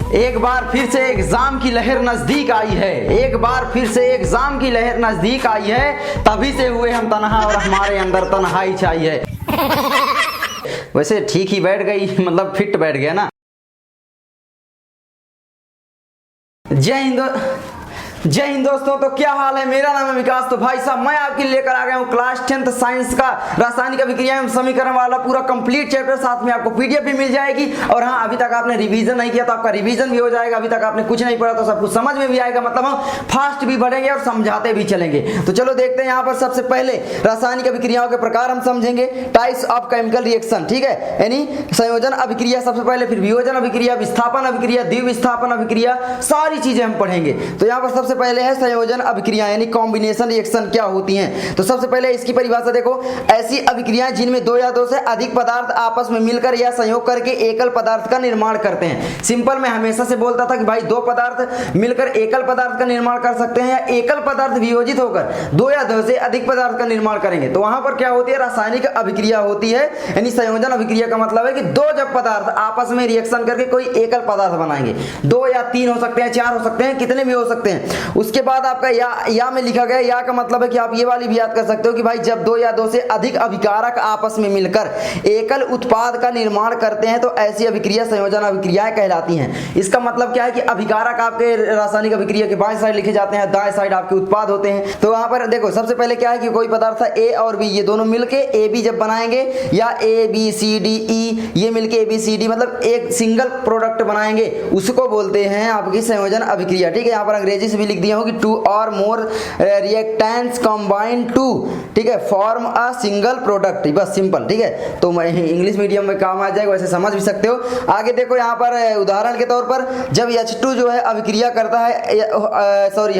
एक बार फिर से एग्जाम की लहर नजदीक आई है, एक बार फिर से एग्जाम की लहर नजदीक आई है, तभी से हुए हम तन्हा और हमारे अंदर तन्हाई चाहिए। वैसे ठीक ही बैठ गई, मतलब फिट बैठ गया ना। जय हिंद दोस्तों। तो क्या हाल है, मेरा नाम है विकास। तो भाई साहब मैं आपके लिए लेकर आ गया हूँ क्लास 10th साइंस का रासायनिक अभिक्रिया एवं समीकरण वाला पूरा कंप्लीट चैप्टर। साथ में आपको पीडीएफ भी मिल जाएगी। और हाँ, अभी तक आपने रिवीजन नहीं किया तो आपका रिवीजन भी हो जाएगा। अभी तक आपने कुछ नहीं पढ़ा तो सब कुछ समझ में भी आएगा। मतलब हम फास्ट भी बढ़ेंगे और समझाते भी चलेंगे। तो चलो देखते हैं। यहाँ पर सबसे पहले रासायनिक अभिक्रियाओं के प्रकार हम समझेंगे, टाइप्स ऑफ केमिकल रिएक्शन, ठीक है, यानी संयोजन अभिक्रिया सबसे पहले, फिर वियोजन अभिक्रिया, विस्थापन अभिक्रिया, द्विविस्थापन अभिक्रिया, सारी चीजें हम पढ़ेंगे। तो यहाँ पर सबसे पहले है संयोजन अभिक्रिया यानी कॉम्बिनेशन रिएक्शन क्या होती हैं। तो सबसे पहले इसकी परिभाषा देखो, ऐसी अभिक्रियाएं जिनमें दो या दो से अधिक पदार्थ आपस में मिलकर या संयोग करके एकल पदार्थ का निर्माण करते हैं। सिंपल मैं हमेशा से बोलता था कि भाई दो पदार्थ मिलकर एकल पदार्थ का निर्माण कर सकते हैं, या एकल पदार्थ वियोजित होकर दो या दो से अधिक पदार्थ का निर्माण करेंगे। तो वहां पर क्या होती है, रासायनिक अभिक्रिया होती है। यानी संयोजन अभिक्रिया का मतलब है कि दो जब पदार्थ आपस में रिएक्शन करके कोई एकल पदार्थ बनाएंगे, दो या तीन हो सकते हैं, चार हो सकते हैं, कितने भी हो सकते हैं। उसके बाद आपका या में लिखा गया, या का मतलब है कि आप ये वाली भी याद कर सकते हो कि भाई जब दो या दो से अधिक अभिकारक आपस में मिलकर एकल उत्पाद का निर्माण करते हैं तो ऐसी अभिक्रिया संयोजन अभिक्रियाएं कहलाती हैं। इसका मतलब क्या है कि अभिकारक आपके रासायनिक अभिक्रिया के बाएं साइड लिखे जाते हैं, दाएं साइड आपके उत्पाद होते हैं। तो वहां पर देखो सबसे पहले क्या है कि कोई पदार्थ ए और बी, ये दोनों मिलके ए बी जब बनाएंगे, या A B C D E ये मिलके ए बी सी डी मतलब एक सिंगल प्रोडक्ट बनाएंगे, उसको बोलते हैं आपकी संयोजन अभिक्रिया। ठीक है, यहाँ पर अंग्रेजी से भी लिख दिया हो कि टू और मोर रिएक्टेंट्स कंबाइन टू, ठीक है, फॉर्म अ सिंगल प्रोडक्ट, बस सिंपल। ठीक है, तो मैं इंग्लिश मीडियम में काम आ जाएगा, वैसे समझ भी सकते हो। आगे देखो यहाँ पर उदाहरण के तौर पर जब H2 जो है अभिक्रिया करता है सॉरी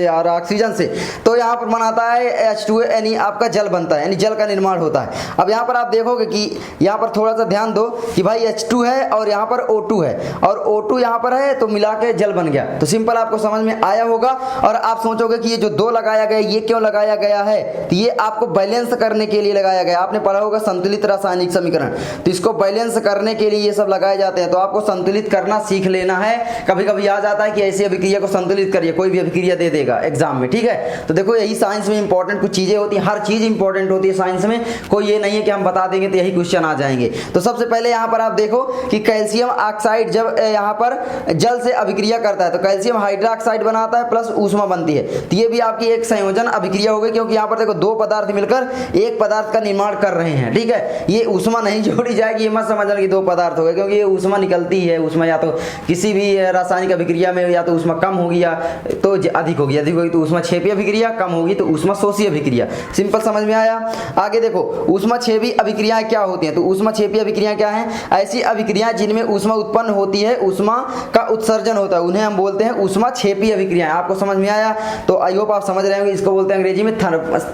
यार ऑक्सीजन से, तो यहाँ पर बनाता है H2 यानी आपका जल बनता है, यानी जल का निर्माण होता है। अब यहाँ पर आप देखोगे कि यहाँ पर थोड़ा सा ध्यान दो कि भाई H2 है और यहाँ पर O2 है, और O2 यहाँ पर है तो मिला के जल बन गया। तो सिंपल आपको समझ में आया होगा। और आप सोचोगे कि ये जो दो लगाया गया, ये क्यों लगाया गया है, तो ये आपको बैलेंस करने के लिए लगाया गया। आपने पढ़ा होगा संतुलित रासायनिक समीकरण, तो इसको बैलेंस करने के लिए ये सब लगाए जाते हैं। तो आपको संतुलित करना सीख लेना है। कभी कभी याद आता है कि ऐसी अभिक्रिया को संतुलित करिए, कोई भी अभिक्रिया दे देगा एग्जाम में। ठीक है, तो देखो यही साइंस में इंपॉर्टेंट कुछ चीजें होती है, हर चीज इंपॉर्टेंट होती है साइंस में। कोई ये नहीं है कि हम बता देंगे तो यही क्वेश्चन आ जाएंगे। तो सबसे पहले यहाँ पर आप देखो कि कैल्शियम ऑक्साइड जब यहाँ पर जल से अभिक्रिया करता है तो कैल्शियम हाइड्रोक्साइड बनाता है प्लस ऊष्मा बनती है। तो ये भी आपकी एक संयोजन अभिक्रिया हो गई, क्योंकि यहाँ पर देखो दो पदार्थ मिलकर एक पदार्थ का निर्माण कर रहे हैं। ठीक है, ये ऊष्मा नहीं जोड़ी जाएगी, ये मत समझना कि दो पदार्थ हो गए, क्योंकि ये ऊष्मा निकलती है। ऊष्मा या तो किसी भी रासायनिक अभिक्रिया में या तो ऊष्मा कम होगी या तो अधिक होगी, अधिक होगी तो ऊष्मा क्षेपी अभिक्रिया, कम होगी तो ऊष्मा शोषी अभिक्रिया। सिंपल समझ में आया। आगे देखो ऊष्मा क्षेपी अभिक्रियाएं क्या होती हैं। तो ऊष्मा क्षेपी अभिक्रियाएं क्या है, ऐसी अभिक्रियाएं जिनमें ऊष्मा उत्पन्न होती है, ऊष्मा का उत्सर्जन होता है, उन्हें हम बोलते हैं ऊष्मा क्षेपी अभिक्रियाएं। आपको समझ में आया। तो आई होप आप समझ रहे होंगे, इसको बोलते हैं अंग्रेजी में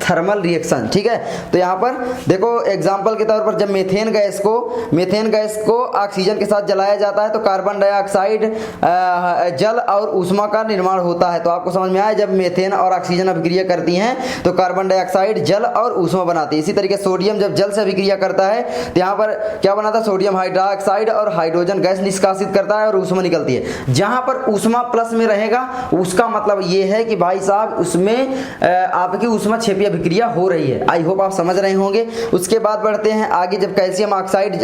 थर्मल रिएक्शन। ठीक है, तो यहाँ पर देखो एग्जांपल के तौर पर जब मीथेन गैस को ऑक्सीजन के साथ जलाया जाता है तो कार्बन डाइऑक्साइड जल और ऊष्मा का निर्माण होता है। तो आपको समझ में आया, जब मीथेन और ऑक्सीजन अभिक्रिया करती हैं तो कार्बन डाइऑक्साइड जल और ऊष्मा बनाती है। इसी तरीके सोडियम जब जल से अभिक्रिया करता है तो यहाँ पर क्या बनाता है, सोडियम हाइड्रोक्साइड और हाइड्रोजन गैस निष्कासित करता है और ऊष्मा निकलती है। जहां पर ऊष्मा प्लस में रहेगा उसका मतलब ये है कि भाई साहब उसमें आपकी ऊष्मा क्षेपी अभिक्रिया हो रही है। आई होप आप समझ रहे होंगे। उसके बाद बढ़ते हैं आगे। जब कैल्शियम ऑक्साइड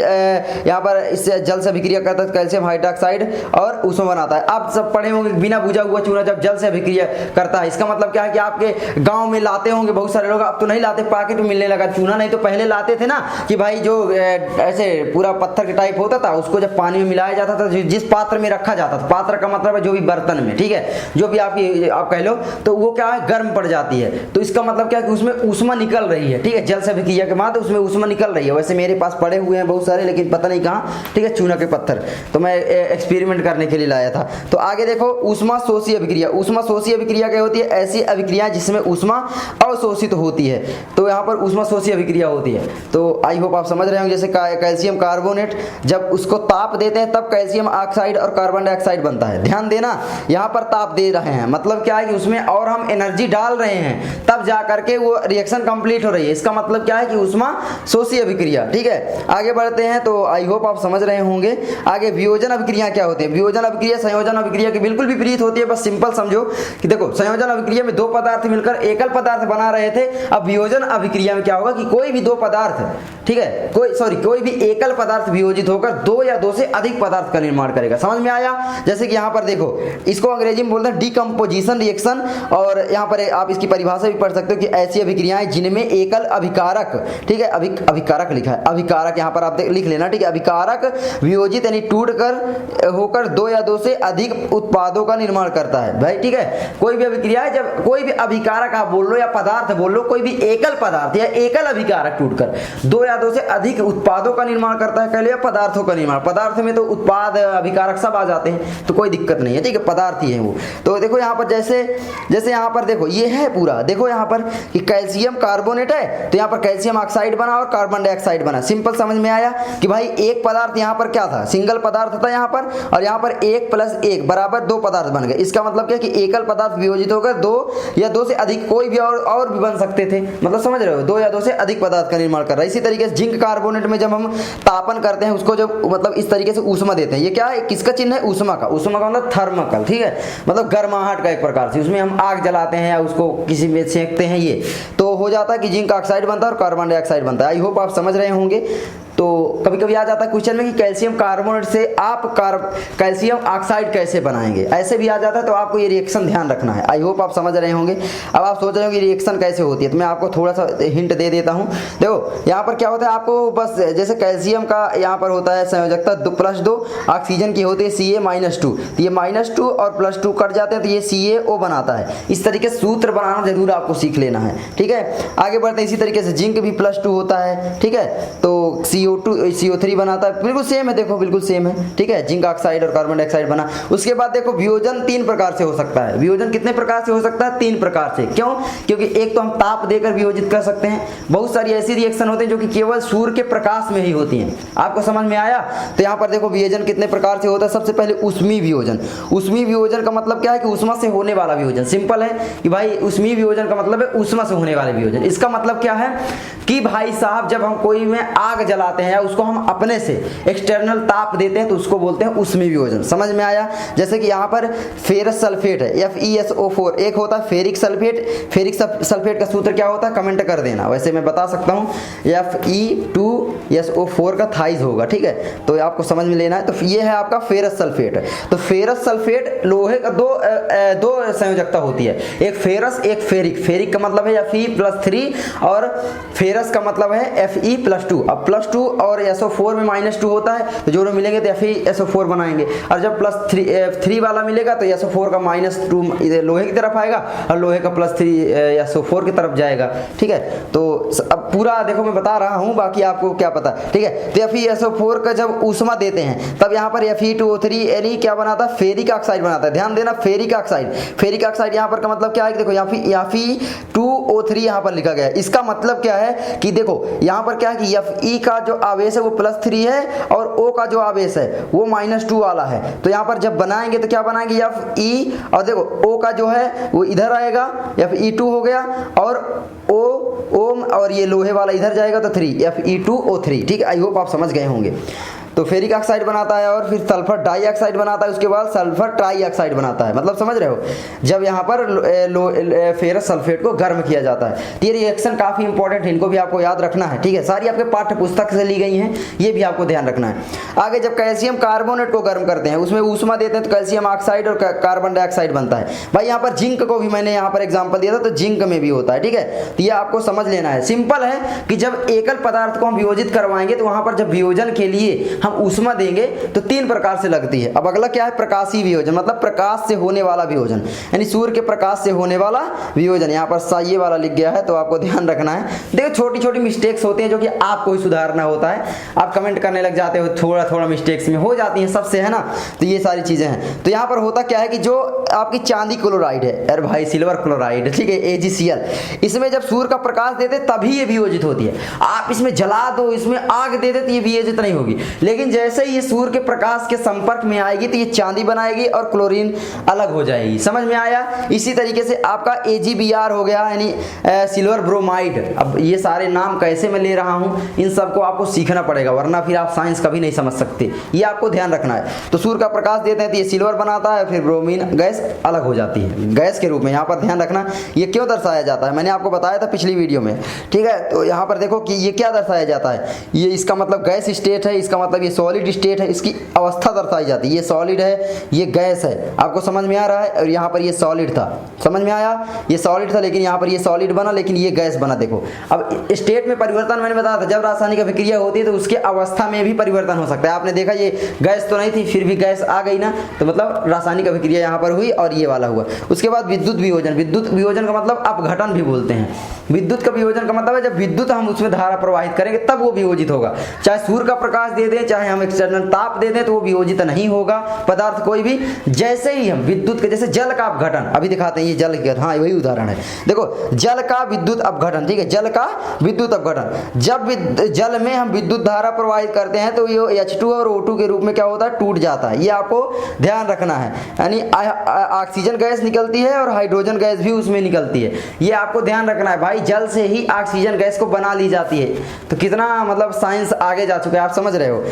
यहाँ पर इससे जल से अभिक्रिया करता है तो कैल्शियम हाइड्रोक्साइड और ऊष्मा बनाता है। आप सब पढ़े होंगे बिना बुझा हुआ चूना जब जल से अभिक्रिया करता है, इसका मतलब क्या है कि आपके गांव में लाते होंगे बहुत सारे लोग, अब तो नहीं लाते, पैकेट में मिलने लगा चूना। नहीं तो पहले लाते थे ना कि भाई जो ऐसे पूरा पत्थर के टाइप होता था, उसको जब पानी में मिलाया जाता था, जिस पात्र में रखा जाता था, पात्र का मतलब है जो भी बर्तन में, ठीक है, जो भी आप कह लो, तो वो क्या है गर्म पड़ जाती है। तो इसका मतलब क्या है कि उसमें ऊष्मा निकल रही है। ठीक है, जल से अभिक्रिया के बाद उसमें ऊष्मा निकल रही है। वैसे मेरे पास पड़े हुए हैं बहुत सारे, लेकिन पता नहीं कहाँ, ठीक है, चूना के पत्थर, तो मैं एक्सपेरिमेंट करने के लिए लाया था। तो आगे देखो ऊष्मा शोषी अभिक्रिया। ऊष्मा शोषी अभिक्रिया क्या होती है, ऐसी अभिक्रिया जिसमें ऊष्मा अवशोषित होती है। तो यहाँ पर ऊष्मा शोषी अभिक्रिया होती है। तो आई होप आप समझ रहे होंगे। जैसे कैल्शियम कार्बोनेट जब उसको ताप देते हैं तब कैल्शियम ऑक्साइड और कार्बन डाइऑक्साइड बनता है। ध्यान देना, यहाँ पर ताप दे रहे हैं, मतलब क्या है कि उसमें और हम एनर्जी डाल रहे हैं तब जा करके वो रिएक्शन कंप्लीट हो रही है। इसका मतलब क्या है कि ऊष्माशोषी अभिक्रिया। ठीक है, आगे बढ़ते हैं। तो आई होप आप समझ रहे होंगे। आगे वियोजन अभिक्रिया क्या होती है? वियोजन अभिक्रिया संयोजन अभिक्रिया के बिल्कुल विपरीत होती है। बस सिंपल समझो कि देखो, संयोजन अभिक्रिया में दो पदार्थ मिलकर एकल पदार्थ बना रहे थे। अब वियोजन अभिक्रिया में क्या होगा कि कोई भी दो पदार्थ, ठीक है, कोई भी एकल पदार्थ वियोजित होकर दो या दो से अधिक पदार्थ का निर्माण करेगा। समझ में आया? जैसे कि यहाँ पर देखो, इसको अंग्रेजी में बोलते हैं डिकम्पोजिशन रिएक्शन, और यहाँ पर आप इसकी परिभाषा भी पढ़ सकते हो कि ऐसी अभिक्रियाएं जिनमें एकल अभिकारक, ठीक है, अभिकारक लिखा है, अभिकारक यहाँ पर आप लिख लेना, ठीक है, अभिकारक वियोजित यानी टूट कर होकर दो या दो से अधिक उत्पादों का निर्माण करता है भाई। ठीक है, कोई भी अभिक्रिया है, जब कोई भी अभिकारक आप बोल लो या पदार्थ बोल लो, कोई भी एकल पदार्थ या एकल अभिकारक टूटकर दो या दो से अधिक उत्पादों का निर्माण करता है, कह लिया पदार्थों का निर्माण। पदार्थ में तो उत्पाद अभिकारक सब आ जाते हैं, तो कोई दिक्कत नहीं है। ठीक है, पदार्थ ही है वो। तो देखो यहाँ पर जैसे यहाँ पर देखो ये है पूरा, देखो यहाँ पर कि कैल्शियम कार्बोनेट है, तो यहाँ पर कैल्शियम ऑक्साइड बना और कार्बन डाइऑक्साइड बना। सिंपल समझ में आया कि भाई एक पदार्थ यहाँ पर क्या था, सिंगल पदार्थ था यहाँ पर, और यहाँ पर 1 + 1 बराबर 2 पदार्थ बन गए। इसका मतलब क्या कि एकल पदार्थ वियोजित होकर दो या दो से अधिक, कोई भी और भी बन सकते थे, मतलब समझ रहे हो, दो या दो से अधिक पदार्थ का निर्माण कर रहा है। इसी तरीके से जिंक कार्बोनेट में जब हम तापन करते हैं उसको, जब मतलब इस तरीके से ऊष्मा देते हैं, ये क्या है, किसका चिन्ह है, ऊष्मा का। ऊष्मा का मतलब थर्मोकल, ठीक है, मतलब गर्माहट का एक प्रकार से, उसमें हम आग जलाते हैं या उसको किसी में सेकते हैं, ये तो हो जाता है कि जिंक ऑक्साइड बनता है और कार्बन डाइऑक्साइड बनता है। आई होप आप समझ रहे होंगे। तो कभी कभी आ जाता है क्वेश्चन में कि कैल्शियम कार्बोनेट से आप कैल्शियम ऑक्साइड कैसे बनाएंगे, ऐसे भी आ जाता है, तो आपको ये रिएक्शन ध्यान रखना है। आई होप आप समझ रहे होंगे। अब आप सोच रहे होंगे रिएक्शन कैसे होती है, तो मैं आपको थोड़ा सा हिंट दे देता हूँ। देखो यहाँ पर क्या होता है, आपको बस जैसे कैल्शियम का यहाँ पर होता है संयोजकता 2+2, ऑक्सीजन की होती है Ca-2, तो ये -2 और +2 कट जाते हैं तो ये CaO बनाता है। इस तरीके से सूत्र बनाना जरूर आपको सीख लेना है। ठीक है, आगे बढ़ते हैं। इसी तरीके से जिंक भी +2 होता है, ठीक है, तो CO3 बनाता है, बिल्कुल सेम है, देखो बिल्कुल सेम है। ठीक है, जिंक ऑक्साइड और कार्बन डाइऑक्साइड बना। उसके बाद देखो वियोजन 3 प्रकार से हो सकता है। वियोजन कितने प्रकार से हो सकता है? 3 प्रकार से। क्यों? क्योंकि एक तो हम ताप देकर वियोजित कर सकते हैं, बहुत सारी ऐसी रिएक्शन होती हैं जो कि केवल सूर्य के प्रकाश में ही होती हैं। आपको समझ में आया? तो यहाँ पर देखो वियोजन कितने प्रकार से होता है। सबसे पहले ऊष्मीय वियोजन। ऊष्मीय वियोजन का मतलब क्या है कि ऊष्मा से होने वाला वियोजन। सिंपल है कि भाई ऊष्मीय वियोजन का मतलब है ऊष्मा से होने वाले वियोजन। इसका मतलब क्या है कि भाई साहब जब हम कोई में आग जलाते हैं या उसको हम अपने से एक्सटर्नल ताप देते हैं तो उसको बोलते हैं ऊष्मीय वियोजन। समझ में आया? जैसे कि यहाँ पर फेरस सल्फेट है, FeSO4, एक होता है फेरिक सल्फेट। फेरिक सल्फेट का सूत्र क्या होता है कमेंट कर देना, वैसे मैं बता सकता हूँ, Fe2SO4 का थाइज होगा। ठीक है, तो आपको समझ में लेना है। तो ये है आपका फेरस सल्फेट। तो फेरस सल्फेट लोहे का दो संयोजकता होती है, एक फेरस एक फेरिक। फेरिक का मतलब है Fe+3 और फेरस का मतलब है Fe+2। अब +2 और SO4 में -2 होता है, तो जोड़ों मिलेंगे तो FeSO4 बनाएंगे। और जब +3 वाला मिलेगा तो SO4 का -2 इधर लोहे की तरफ आएगा और लोहे का +3 SO4 की तरफ जाएगा। ठीक है, तो अब पूरा देखो मैं बता रहा हूँ, बाकी आपको क्या पता। ठीक है, तो FeSO4 का जब ऊष्मा देते हैं तब यहाँ पर Fe2O3 यानी क्या बनाता है, फेरिक ऑक्साइड बनाता है। ध्यान देना, फेरिक ऑक्साइड। फेरिक ऑक्साइड यहाँ पर का मतलब क्या है, देखो Fe2O3 यहाँ पर लिखा गया है। इसका मतलब क्या है कि देखो यहाँ पर क्या है कि Fe का जो आवेश है वो +3 है और O का जो आवेश है वो -2 वाला है। तो यहाँ पर जब बनाएंगे तो क्या बनाएंगे, Fe, और देखो O का जो है वो इधर आएगा, Fe2 हो गया, और O और ये लोहे वाला इधर जाएगा तो 3, Fe2O3। ठीक है, आई होप आप समझ गए होंगे। तो फेरिक ऑक्साइड बनाता है और फिर सल्फर डाइऑक्साइड बनाता है, उसके बाद सल्फर ट्राइऑक्साइड बनाता है। मतलब समझ रहे हो, जब यहाँ पर फेरस सल्फेट को गर्म किया जाता है। तो ये रिएक्शन काफ़ी इंपॉर्टेंट है, इनको भी आपको याद रखना है। ठीक है, सारी आपके पाठ्य पुस्तक से ली गई हैं, ये भी आपको ध्यान रखना है। आगे जब कैल्शियम कार्बोनेट को गर्म करते हैं, उसमें ऊष्मा देते हैं, तो कैल्शियम ऑक्साइड और कार्बन डाइऑक्साइड बनता है। भाई यहाँ पर जिंक को भी मैंने यहाँ पर एग्जाम्पल दिया था, तो जिंक में भी होता है। ठीक है, तो ये आपको समझ लेना है। सिंपल है कि जब एकल पदार्थ को हम वियोजित करवाएंगे तो वहाँ पर जब वियोजन के लिए हम ऊष्मा देंगे तो 3 प्रकार से लगती है। अब अगला क्या है, प्रकाशीय वियोजन, मतलब प्रकाश से होने वाला वियोजन, यानी सूर्य के प्रकाश से होने वाला वियोजन। यहाँ पर ये वाला लिख गया है, तो आपको ध्यान रखना है। देखो छोटी छोटी मिस्टेक्स होती हैं जो कि आपको ही सुधारना होता है। आप कमेंट करने लग जाते हो, थोड़ा थोड़ा मिस्टेक्स में हो जाती हैं, सबसे है ना। तो ये सारी चीजें हैं। तो यहाँ पर होता क्या है कि जो आपकी चांदी क्लोराइड है, अरे भाई सिल्वर क्लोराइड, ठीक है, AgCl, इसमें जब सूर्य का प्रकाश देते तभी ये वियोजित होती है। आप इसमें जला दो, इसमें आग दे दे तो ये वियोजित नहीं होगी। लेकिन जैसे ही ये सूर्य के प्रकाश के संपर्क में आएगी तो ये चांदी बनाएगी और क्लोरीन अलग हो जाएगी। समझ में आया? इसी तरीके से आपका AgBr हो गया, यानी सिल्वर ब्रोमाइड। अब ये सारे नाम कैसे मैं ले रहा हूँ, इन सबको आपको सीखना पड़ेगा, वरना फिर आप साइंस कभी नहीं समझ सकते। ये आपको ध्यान रखना है। तो सूर्य का प्रकाश देते हैं तो ये सिल्वर बनाता है, फिर ब्रोमीन गैस अलग हो जाती है गैस के रूप में। यहाँ पर ध्यान रखना ये क्यों दर्शाया जाता है, मैंने आपको बताया था पिछली वीडियो में, ठीक है। तो यहाँ पर देखो कि ये क्या दर्शाया जाता है, ये इसका मतलब गैस स्टेट है, इसका मतलब ये सॉलिड स्टेट है, इसकी अवस्था दर्शाई जाती है। ये सॉलिड है, ये गैस है, आपको समझ में आ रहा है। और यहाँ पर ये सॉलिड था, समझ में आया, ये सॉलिड था लेकिन यहाँ पर ये सॉलिड बना, लेकिन ये गैस बना। देखो अब स्टेट में परिवर्तन मैंने बताया था, जब रासायनिक अभिक्रिया होती है तो उसके अवस्था में भी परिवर्तन हो सकता है। आपने देखा ये गैस तो नहीं थी, फिर भी गैस आ गई ना, तो मतलब रासायनिक अभिक्रिया यहाँ पर हुई और ये वाला हुआ। उसके बाद विद्युत वियोजन। विद्युत वियोजन का मतलब अपघटन भी बोलते हैं। विद्युत का वियोजन का मतलब है जब विद्युत हम उसमें धारा प्रवाहित करेंगे तब वो वियोजित होगा। चाहे सूर्य का प्रकाश दे दें, चाहे हम एक्सटर्नल ताप दे दें, तो वो वियोजित नहीं होगा पदार्थ कोई भी। जैसे ही हम विद्युत के, जैसे जल का अपघटन, अभी दिखाते हैं ये जल का, हाँ वही उदाहरण है। देखो जल का विद्युत अपघटन, ठीक है, जल का विद्युत अपघटन। जब जल में हम विद्युत धारा प्रवाहित करते हैं तो ये H2 और O2 के रूप में क्या होता है, टूट जाता है। ये आपको ध्यान रखना है। यानी ऑक्सीजन गैस निकलती है और हाइड्रोजन गैस भी उसमें निकलती है, ये आपको ध्यान रखना है भाई। जल से ही ऑक्सीजन गैस को बना ली जाती है। तो कितना मतलब साइंस आगे जा चुका है, आप समझ रहे हो।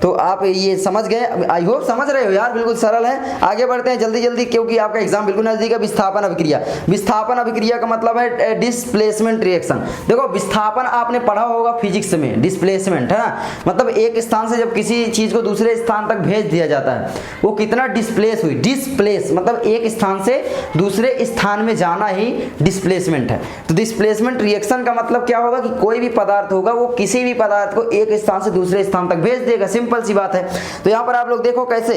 तो आप ये समझ गए, आई होप समझ रहे हो यार, बिल्कुल सरल है। आगे बढ़ते हैं जल्दी जल्दी, क्योंकि आपका एग्जाम बिल्कुल नजदीक है। विस्थापन अभिक्रिया। विस्थापन अभिक्रिया का मतलब है डिस्प्लेसमेंट रिएक्शन। देखो विस्थापन आपने पढ़ा होगा फिजिक्स में, डिस्प्लेसमेंट है ना, मतलब एक स्थान से जब किसी चीज को दूसरे स्थान तक भेज दिया जाता है, वो कितना डिस्प्लेस हुई। डिस्प्लेस मतलब एक स्थान से दूसरे स्थान में जाना ही डिस्प्लेसमेंट है। तो डिस्प्लेसमेंट रिएक्शन का मतलब क्या होगा कि कोई भी पदार्थ होगा वो किसी भी पदार्थ को एक स्थान से दूसरे स्थान तक भेज देगा, सिंपल सी बात है। तो यहाँ पर आप लोग देखो कैसे,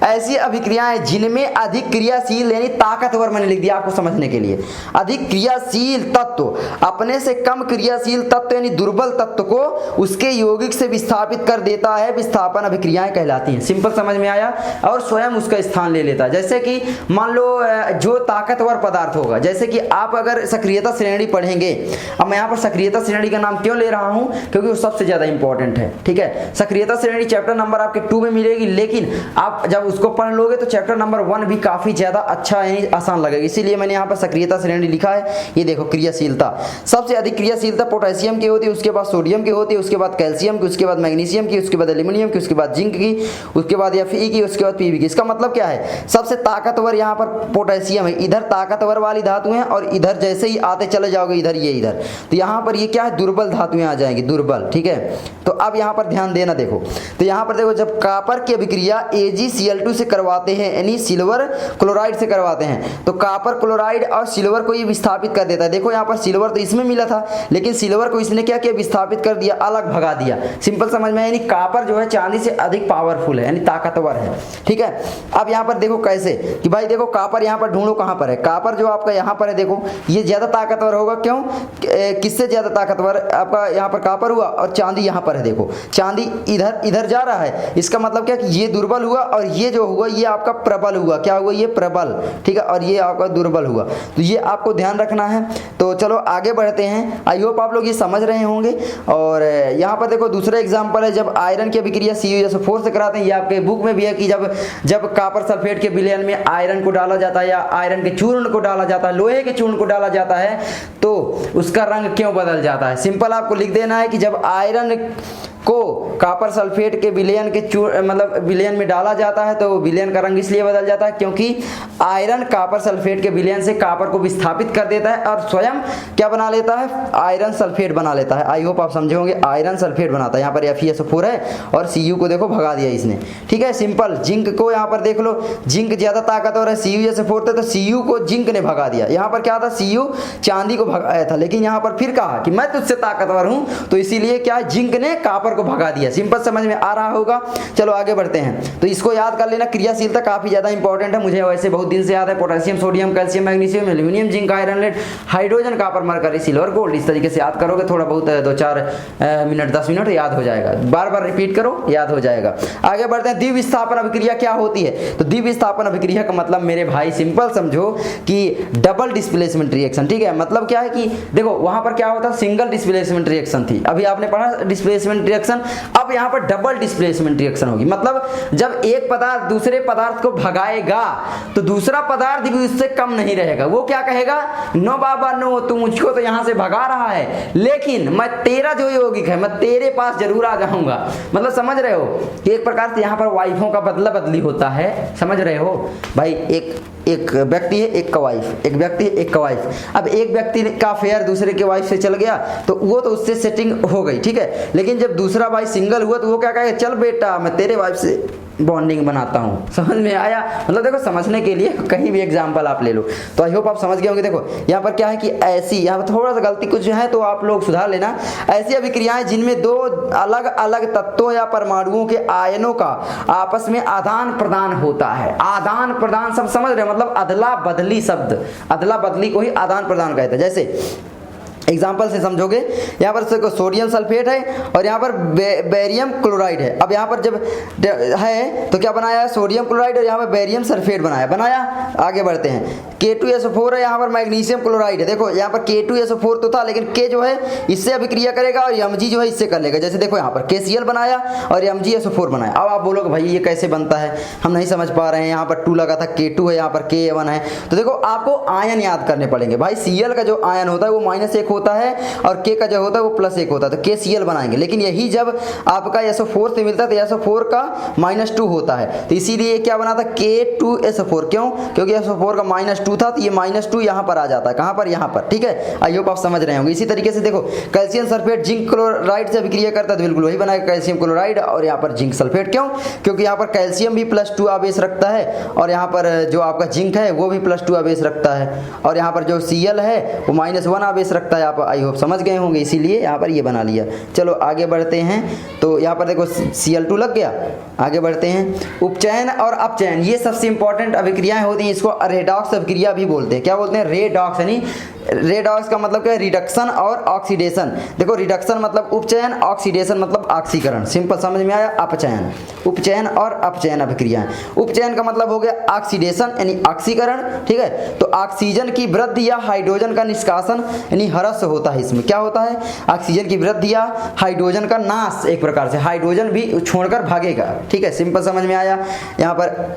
ऐसी अभिक्रियाएं जिनमें अधिक क्रियाशील यानी ताकतवर, मैंने लिख दिया आपको समझने के लिए, अधिक क्रियाशील तत्व अपने से कम क्रियाशील तत्व यानी दुर्बल तत्व को उसके यौगिक से विस्थापित कर देता है, विस्थापन अभिक्रियाएं कहलाती हैं। सिंपल समझ में आया। और स्वयं उसका स्थान ले लेता है। जैसे कि मान लो जो ताकतवर पदार्थ होगा, जैसे कि आप अगर सक्रियता श्रेणी पढ़ेंगे, अब मैं यहाँ पर सक्रियता श्रेणी का नाम क्यों ले रहा हूं, क्योंकि वो सबसे ज्यादा इंपॉर्टेंट है, ठीक है। सक्रियता श्रेणी चैप्टर नंबर आपके 2 में मिलेगी, लेकिन आप जब उसको पढ़ लोगे तो चैप्टर नंबर 1 भी काफी ज्यादा अच्छा यानी आसान लगेगा, इसीलिए मैंने यहाँ पर सक्रियता श्रेणी लिखा है। ये देखो क्रियाशीलता, सबसे अधिक क्रियाशीलता पोटेशियम की होती है, उसके बाद सोडियम की होती है, उसके बाद कैल्शियम की, उसके बाद मैग्नीशियम की, उसके बाद एल्यूमिनियम की, उसके बाद जिंक की, उसके बाद Fe की, उसके बाद Pb की। इसका मतलब क्या है, सबसे ताकतवर यहाँ पर पोटेशियम है। इधर ताकतवर वाली धातु है और इधर जैसे ही आते चले जाओगे इधर ये इधर, तो यहाँ पर ये क्या है, दुर्बल धातुएं आ जाएंगी, दुर्बल, ठीक है। तो अब यहाँ पर ध्यान देना, देखो तो यहाँ पर देखो जब कॉपर की अभिक्रिया AgCl2 से करवाते हैं यानी सिल्वर क्लोराइड से करवाते हैं, तो कॉपर क्लोराइड और सिल्वर को ये विस्थापित कर देता है। देखो यहाँ पर सिल्वर तो इसमें मिला था, लेकिन सिल्वर को इसने क्या किया, विस्थापित कर दिया, अलग भगा दिया। सिंपल समझ में, यानी कॉपर जो है चांदी से अधिक पावरफुल है, यानी ताकतवर है, ठीक है। अब यहाँ पर देखो कैसे कि भाई देखो कॉपर यहाँ पर ढूंढो कहाँ पर है, कॉपर जो आपका यहाँ पर है, देखो ये ज्यादा ताकतवर होगा। क्यों, किससे ज्यादा ताकतवर, आपका यहाँ पर कॉपर हुआ और चांदी यहाँ पर है। देखो चांदी इधर इधर जा रहा है, इसका मतलब क्या कि ये दुर्बल हुआ और ये जो हुआ ये आपका प्रबल हुआ। क्या हुआ, ये प्रबल, ठीक है, और ये आपका दुर्बल हुआ। तो ये आपको ध्यान रखना है। तो चलो आगे बढ़ते हैं, आई होप आप लोग ये समझ रहे होंगे। और यहाँ पर देखो दूसरा एग्जांपल है, जब आयरन की अभिक्रिया CuSO4 से कराते हैं, ये आपके बुक में भी है कि जब कॉपर सल्फेट के विलयन में आयरन को डाला जाता है या आयरन के चूर्ण को डाला जाता है, लोहे के चूर्ण को डाला जाता है, तो उसका रंग क्यों बदल जाता है। सिंपल आपको लिख देना है कि जब आयरन को कॉपर सल्फेट के विलयन के मतलब विलयन में डाला जाता है तो विलयन का रंग इसलिए बदल जाता है क्योंकि आयरन कॉपर सल्फेट के विलयन से कॉपर को विस्थापित कर देता है और स्वयं क्या बना लेता है, आयरन सल्फेट बना लेता है। आई होप आप समझे होंगे, आयरन सल्फेट बनाता है। यहाँ पर FeSO4 है और Cu को देखो भगा दिया इसने, ठीक है, सिंपल। जिंक को यहाँ पर देख लो, जिंक ज्यादा ताकतवर है, CuSO4 था तो Cu को जिंक ने भगा दिया। यहाँ पर क्या था, Cu चांदी को भगाया था, लेकिन यहाँ पर फिर कहा कि मैं तुझसे ताकतवर हूं, तो इसीलिए क्या जिंक ने कॉपर को भगा दिया। सिंपल समझ में आ रहा होगा। चलो आगे बढ़ते हैं। तो इसको याद कर लेना, क्रियाशीलता काफी ज्यादा इंपॉर्टेंट है, मुझे वैसे बहुत दिन से याद है। Potassium, sodium, calcium, magnesium, aluminium, zinc, iron, lead, hydrogen, copper, mercury, silver, gold, इस तरीके से याद करोगे, थोड़ा बहुत 2-4 मिनट 10 मिनट याद हो जाएगा। बार बार रिपीट करो, याद हो जाएगा। आगे बढ़ते हैं, द्विविस्थापन अभिक्रिया क्या होती है। तो द्विविस्थापन अभिक्रिया का मतलब मेरे भाई सिंपल समझो कि डबल डिस्प्लेसमेंट रिएक्शन, ठीक है। मतलब क्या है कि देखो वहां पर क्या होता है, सिंगल डिस्प्लेसमेंट रिएक्शन थी, अभी आपने पढ़ा डिस्प्लेसमेंट रिएक्शन। अब यहाँ पर डबल डिस्प्लेसमेंट रिएक्शन होगी, मतलब जब एक पदार्थ दूसरे पदार्थ को भगाएगा तो दूसरा पदार्थ भी उससे कम नहीं रहेगा। वो क्या कहेगा, नो बाबा नो, तू मुझको तो यहाँ से भगा रहा है, लेकिन मैं तेरा जो यौगिक है मैं तेरे पास जरूर आ जाऊंगा। मतलब समझ रहे हो कि एक प्रकार से यहाँ पर वाइफों का बदला बदली होता है, समझ रहे हो भाई। एक व्यक्ति है, एक का वाइफ, एक व्यक्ति है, एक का वाइफ। अब एक व्यक्ति का अफेयर दूसरे के वाइफ से चल गया तो वो तो उससे सेटिंग हो गई, ठीक है। लेकिन जब दूसरा भाई सिंगल हुआ तो वो क्या कहेगा, चल बेटा मैं तेरे वाइफ से बॉन्डिंग बनाता हूँ। समझ में आया? मतलब देखो समझने के लिए कहीं भी एग्जांपल आप ले लो। तो आई होप आप समझ गए होंगे। देखो यहाँ पर क्या है कि ऐसी, यहाँ पर थोड़ा सा गलती कुछ है तो आप लोग सुधार लेना। ऐसी अभिक्रियाएं जिनमें दो अलग अलग तत्वों या परमाणुओं के आयनों का आपस में आदान प्रदान होता है। आदान प्रदान सब समझ रहे हो, मतलब अदला बदली शब्द, अदला बदली को ही आदान प्रदान कहते हैं। जैसे एग्जाम्पल से समझोगे, यहाँ पर सोडियम सल्फेट है और यहाँ पर बेरियम क्लोराइड है। अब यहाँ पर जब है तो क्या बनाया है, सोडियम क्लोराइड, और यहाँ पर बेरियम सल्फेट बनाया। आगे बढ़ते हैं, K2SO4 है, यहाँ पर मैग्नीशियम क्लोराइड है। देखो यहाँ पर K2SO4 तो था, लेकिन K जो है इससे अभिक्रिया करेगा और Mg जो है इससे कर लेगा। जैसे देखो यहाँ पर KCl बनाया और MgSO4 बनाया। अब आप बोलोगे भाई ये कैसे बनता है, हम नहीं समझ पा रहे हैं। यहाँ पर 2 लगा था, K2 है, यहाँ पर Ka1 है। तो देखो आपको आयन याद करने पड़ेंगे भाई। Cl का जो आयन होता है वो -1 होता है और K का जो होता है वो +1 होता है, तो KCl बनाएंगे। लेकिन यही जब आपका SO4 से मिलता है तो SO4 का -2 होता है, तो इसीलिए क्या बना था, K2SO4। क्यों? क्योंकि SO4 का -2 था, तो ये -2 यहाँ पर आ जाता है। कहाँ पर? यहाँ पर, ठीक है। आई होप आप समझ रहे होंगे। इसी तरीके से देखो कैल्शियम सल्फेट जिंक क्लोराइड से अभिक्रिया करता है, तो बिल्कुल वही बनाएगा कैल्शियम क्लोराइड और यहाँ पर जिंक सल्फेट। क्यों? क्योंकि यहाँ पर कैल्शियम भी +2 आवेश रखता है और यहाँ पर जो आपका जिंक है वो भी +2 आवेश रखता है, और यहाँ पर जो Cl है वो -1 आवेश रखता है। आप आई होप समझ गए होंगे, इसीलिए यहाँ पर ये बना लिया। चलो आगे बढ़ते हैं। तो यहाँ पर देखो Cl2 लग गया। आगे बढ़ते हैं, उपचयन और अपचयन, ये सबसे इंपॉर्टेंट अभिक्रियाएं होती हैं। इसको रेडॉक्स अभिक्रिया भी बोलते हैं। क्या बोलते हैं? रेडॉक्स, यानी रेडॉक्स का मतलब क्या है, रिडक्शन और ऑक्सीडेशन। देखो रिडक्शन मतलब उपचयन, ऑक्सीडेशन मतलब ऑक्सीकरण। सिंपल समझ में आया? अपचयन, उपचयन और अपचयन अभिक्रियाएं। उपचयन का मतलब हो गया ऑक्सीडेशन यानी ऑक्सीकरण, ठीक है। तो ऑक्सीजन की वृद्धि या हाइड्रोजन का निष्कासन यानी ह्रास होता है। इसमें क्या होता है, ऑक्सीजन की वृद्धि या हाइड्रोजन का नाश, एक प्रकार से हाइड्रोजन भी छोड़कर भागेगा, ठीक है। सिंपल समझ में आया। यहाँ पर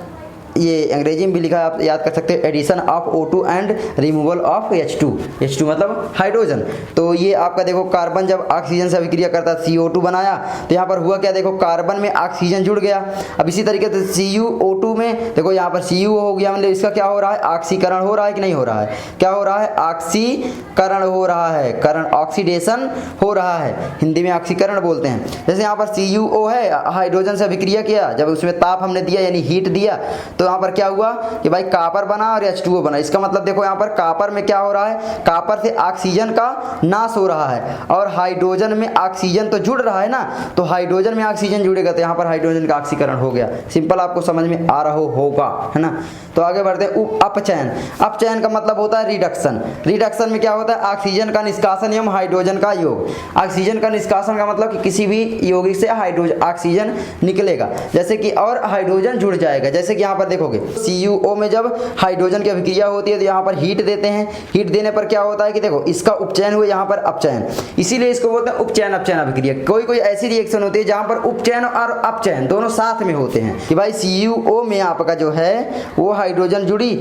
ये अंग्रेजी में भी लिखा है, आप याद कर सकते हैं, addition of O2 and removal of H2। H2 मतलब हाइड्रोजन। तो ये आपका देखो कार्बन जब ऑक्सीजन से अभिक्रिया करता है, CO2 बनाया, तो यहाँ पर हुआ क्या, देखो कार्बन में ऑक्सीजन जुड़ गया। अब इसी तरीके से CuO2 में देखो यहाँ पर Cu हो गया, मतलब इसका क्या हो रहा है, ऑक्सीकरण हो रहा है कि नहीं हो रहा है? क्या हो रहा है? ऑक्सीकरण हो रहा है, करण ऑक्सीडेशन हो रहा है, हिंदी में ऑक्सीकरण बोलते हैं। जैसे यहाँ पर CuO है, हाइड्रोजन से अभिक्रिया किया, जब उसमें ताप हमने दिया यानी हीट दिया, तो यहाँ पर क्या हुआ कि भाई कॉपर बना और H2O बना। इसका मतलब देखो यहाँ पर कॉपर में क्या हो रहा है, कॉपर से ऑक्सीजन का नाश हो रहा है और हाइड्रोजन में ऑक्सीजन तो जुड़ रहा है ना, तो हाइड्रोजन में ऑक्सीजन जुड़ेगा तो यहाँ पर हाइड्रोजन का ऑक्सीकरण हो गया। सिंपल आपको समझ में आ रहा होगा, है ना। तो आगे बढ़ते हैं, अपचयन। अपचयन का मतलब होता है रिडक्शन। रिडक्शन में क्या होता है, ऑक्सीजन का निष्कासन एवं हाइड्रोजन का योग। ऑक्सीजन का निष्कासन का मतलब कि किसी भी यौगिक से हाइड्रोजन ऑक्सीजन निकलेगा, जैसे कि और हाइड्रोजन जुड़ जाएगा। जैसे कि यहाँ पर देखोगे CuO में जब हाइड्रोजन की अभिक्रिया होती है तो यहाँ पर हीट देते हैं, हीट देने पर क्या होता है कि देखो इसका उपचयन हुआ, यहाँ पर अपचयन, इसीलिए इसको बोलते हैं उपचयन अपचयन अभिक्रिया। कोई कोई ऐसी रिएक्शन होती है जहाँ पर उपचयन और अपचयन दोनों साथ में होते हैं, कि भाई CuO में आपका जो है वो हाइड्रोजन जुड़ी,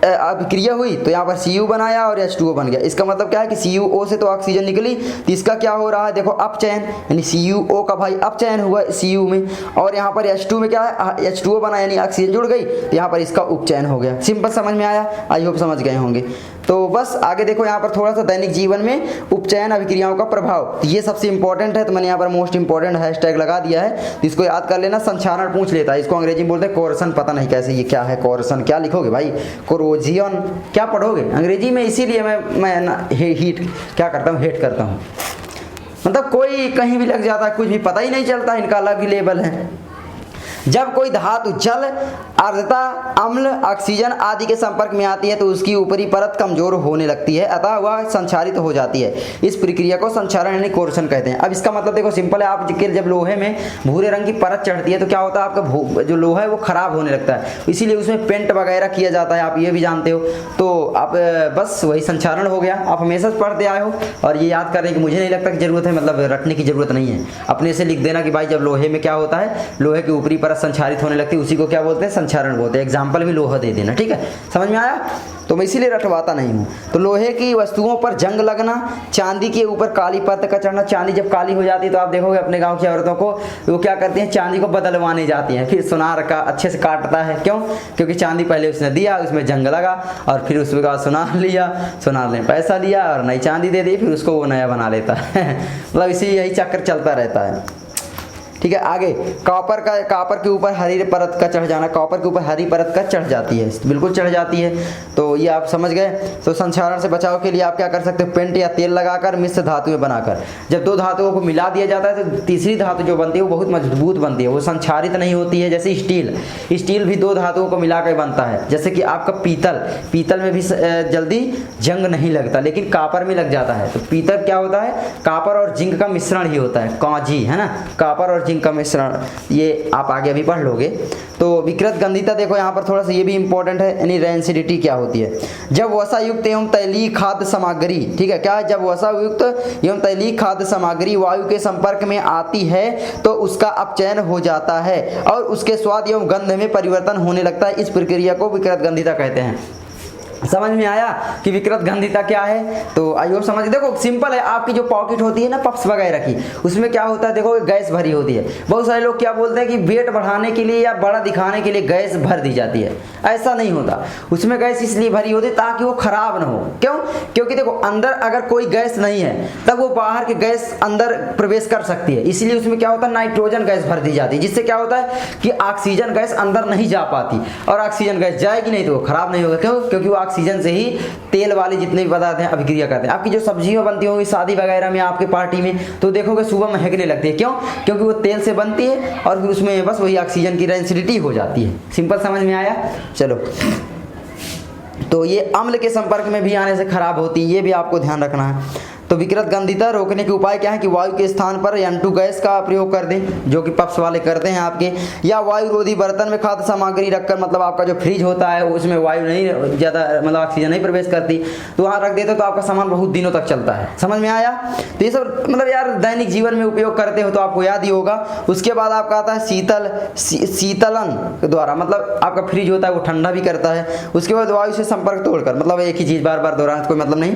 अभिक्रिया हुई, तो यहाँ पर Cu बनाया और H2O बन गया। इसका मतलब क्या है कि CuO से तो ऑक्सीजन निकली, तो इसका क्या हो रहा है, देखो अपचयन, यानी CuO का भाई अपचयन हुआ Cu में, और यहाँ पर H2 में क्या है, H2O बना यानी ऑक्सीजन जुड़ गई, तो यहाँ पर इसका उपचयन हो गया। सिंपल समझ में आया? आई होप समझ गए होंगे। तो बस आगे देखो यहाँ पर थोड़ा सा दैनिक जीवन में उपचयन अभिक्रियाओं का प्रभाव, तो ये सबसे इंपॉर्टेंट है, तो मैंने यहाँ पर मोस्ट इंपॉर्टेंट हैशटैग लगा दिया है, इसको याद कर लेना। संक्षारण पूछ लेता है, इसको अंग्रेजी में बोलते हैं कोरसन, पता नहीं कैसे ये क्या है कोरसन, क्या लिखोगे भाई, कोरोजियन क्या पढ़ोगे अंग्रेजी में, इसीलिए मैं ना हीट क्या करता हूँ, हेट करता हूँ। मतलब कोई कहीं भी लग जाता है, कुछ भी पता ही नहीं चलता, इनका अलग ही लेवल है। जब कोई धातु जल, आर्द्रता, अम्ल, ऑक्सीजन आदि के संपर्क में आती है तो उसकी ऊपरी परत कमजोर होने लगती है, अतः वह संक्षारित हो जाती है। इस प्रक्रिया को संक्षारण यानी कोरसन कहते हैं। अब इसका मतलब देखो सिंपल है, आप जब लोहे में भूरे रंग की परत चढ़ती है तो क्या होता है, आपका जो लोहा है वो खराब होने लगता है, इसीलिए उसमें पेंट वगैरह किया जाता है, आप ये भी जानते हो। तो आप बस वही संक्षारण हो गया, आप हमेशा पढ़ते आए हो और ये याद करने की मुझे नहीं लगता कि जरूरत है, मतलब रटने की जरूरत नहीं है। अपने से लिख देना कि भाई जब लोहे में क्या होता है, लोहे की ऊपरी परत संक्षारित होने लगती है, उसी को क्या बोलते हैं, संक्षारण बोलते हैं। एग्जाम्पल भी लोहा दे देना, ठीक है, समझ में आया। तो मैं इसीलिए रटवाता नहीं हूँ। तो लोहे की वस्तुओं पर जंग लगना, चांदी के ऊपर काली परत का चढ़ना। चांदी जब काली हो जाती है तो आप देखोगे अपने गांव की औरतों को, वो क्या करती हैं, चांदी को बदलवाने जाती हैं, फिर सुनार का अच्छे से काटता है। क्यों? क्योंकि चांदी पहले उसने दिया, उसमें जंग लगा और फिर उसके बाद सुनार लिया, सुनार ने पैसा दिया और नई चांदी दे दी, फिर उसको वो नया बना लेता है मतलब इसी यही चक्कर चलता रहता है, ठीक है। आगे कॉपर के ऊपर हरी परत का चढ़ जाना, कॉपर के ऊपर हरी परत का चढ़ जाती है, बिल्कुल चढ़ जाती है। तो ये आप समझ गए। तो संक्षारण से बचाव के लिए आप क्या कर सकते हो, पेंट या तेल लगाकर मिश्र धातुएं बनाकर। जब दो धातुओं को मिला दिया जाता है तो तीसरी धातु जो बनती है वो बहुत मजबूत बनती है, वो संक्षारित नहीं होती है। जैसे स्टील भी दो धातुओं को मिलाकर बनता है, जैसे कि आपका पीतल में भी जल्दी जंग नहीं लगता, लेकिन कॉपर में लग जाता है। तो पीतल क्या होता है, कॉपर और जिंक का मिश्रण ही होता है, कांजी है ना, कॉपर और जिंक का मिश्रण, ये आप आगे अभी पढ़ लोगे। तो विकृत गंधिता देखो यहाँ पर थोड़ा सा ये भी इंपॉर्टेंट है, यानी रेंसिडिटी क्या होती है। जब वसा युक्त एवं तैलीय खाद्य सामग्री, ठीक है, क्या है, जब वसा युक्त एवं तैलीय खाद्य सामग्री वायु के संपर्क में आती है तो उसका अपचयन हो जाता है और उसके स्वाद एवं गंध में परिवर्तन होने लगता है। इस प्रक्रिया को विकृत गंधिता कहते हैं। समझ में आया कि विकृत गंधिता क्या है। तो आई होप समझ। देखो सिंपल है, आपकी जो पॉकेट होती है ना पप्स वगैरह की, उसमें क्या होता है, देखो गैस भरी होती है। बहुत सारे लोग क्या बोलते हैं कि वेट बढ़ाने के लिए या बड़ा दिखाने के लिए गैस भर दी जाती है। ऐसा नहीं होता, उसमें गैस इसलिए भरी होती है ताकि वो खराब ना हो। क्यों? क्योंकि देखो अंदर अगर कोई गैस नहीं है तब वो बाहर की गैस अंदर प्रवेश कर सकती है, इसलिए उसमें क्या होता है, नाइट्रोजन गैस भर दी जाती है, जिससे क्या होता है कि ऑक्सीजन गैस अंदर नहीं जा पाती, और ऑक्सीजन गैस जाएगी नहीं तो वो खराब नहीं होगा। क्यों? क्योंकि वो ऑक्सीजन से ही तेल वाले जितने भी पदार्थ हैं अभिक्रिया करते हैं। आपकी जो सब्जियां बनती होंगी शादी वगैरह में, आपके पार्टी में, तो देखोगे सुबह महकने लगती है। क्यों? क्योंकि वो तेल से बनती है और फिर उसमें बस वही ऑक्सीजन की रेंसिडिटी हो जाती है। सिंपल समझ में आया। चलो, तो ये अम्ल के संपर्क में भी आने से खराब होती है, ये भी आपको ध्यान रखना है। तो विकृत गंधिता रोकने के उपाय क्या है कि वायु के स्थान पर N2 गैस का प्रयोग कर दें, जो कि पप्स वाले करते हैं आपके, या वायु रोधी बर्तन में खाद्य सामग्री रखकर, मतलब आपका जो फ्रिज होता है उसमें वायु नहीं ज़्यादा, मतलब ऑक्सीजन नहीं प्रवेश करती, तो वहाँ रख देते तो आपका सामान बहुत दिनों तक चलता है। समझ में आया। तो ये सब मतलब यार दैनिक जीवन में उपयोग करते हो तो आपको याद ही होगा। उसके बाद आपका आता है शीतलन के द्वारा, मतलब आपका फ्रिज होता है वो ठंडा भी करता है। उसके बाद वायु से संपर्क तोड़कर, मतलब एक ही चीज़ बार बार दोहराने कोई मतलब नहीं।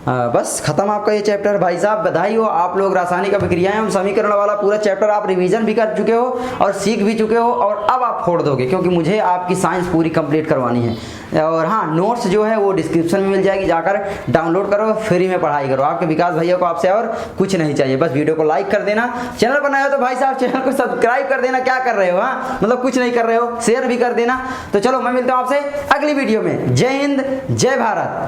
बस खत्म आपका ये चैप्टर। भाई साहब बधाई हो, आप लोग रासायनिक अभिक्रियाएं एवं समीकरण वाला पूरा चैप्टर आप रिवीजन भी कर चुके हो और सीख भी चुके हो, और अब आप फोड़ दोगे, क्योंकि मुझे आपकी साइंस पूरी कंप्लीट करवानी है। और हाँ, नोट्स जो है वो डिस्क्रिप्शन में मिल जाएगी, जाकर डाउनलोड करो, फ्री में पढ़ाई करो। आपके विकास भैया को आपसे और कुछ नहीं चाहिए, बस वीडियो को लाइक कर देना। चैनल बनाया हो तो भाई साहब चैनल को सब्सक्राइब कर देना। क्या कर रहे हो, हाँ मतलब कुछ नहीं कर रहे हो, शेयर भी कर देना। तो चलो मैं मिलता हूँ आपसे अगली वीडियो में। जय हिंद, जय भारत।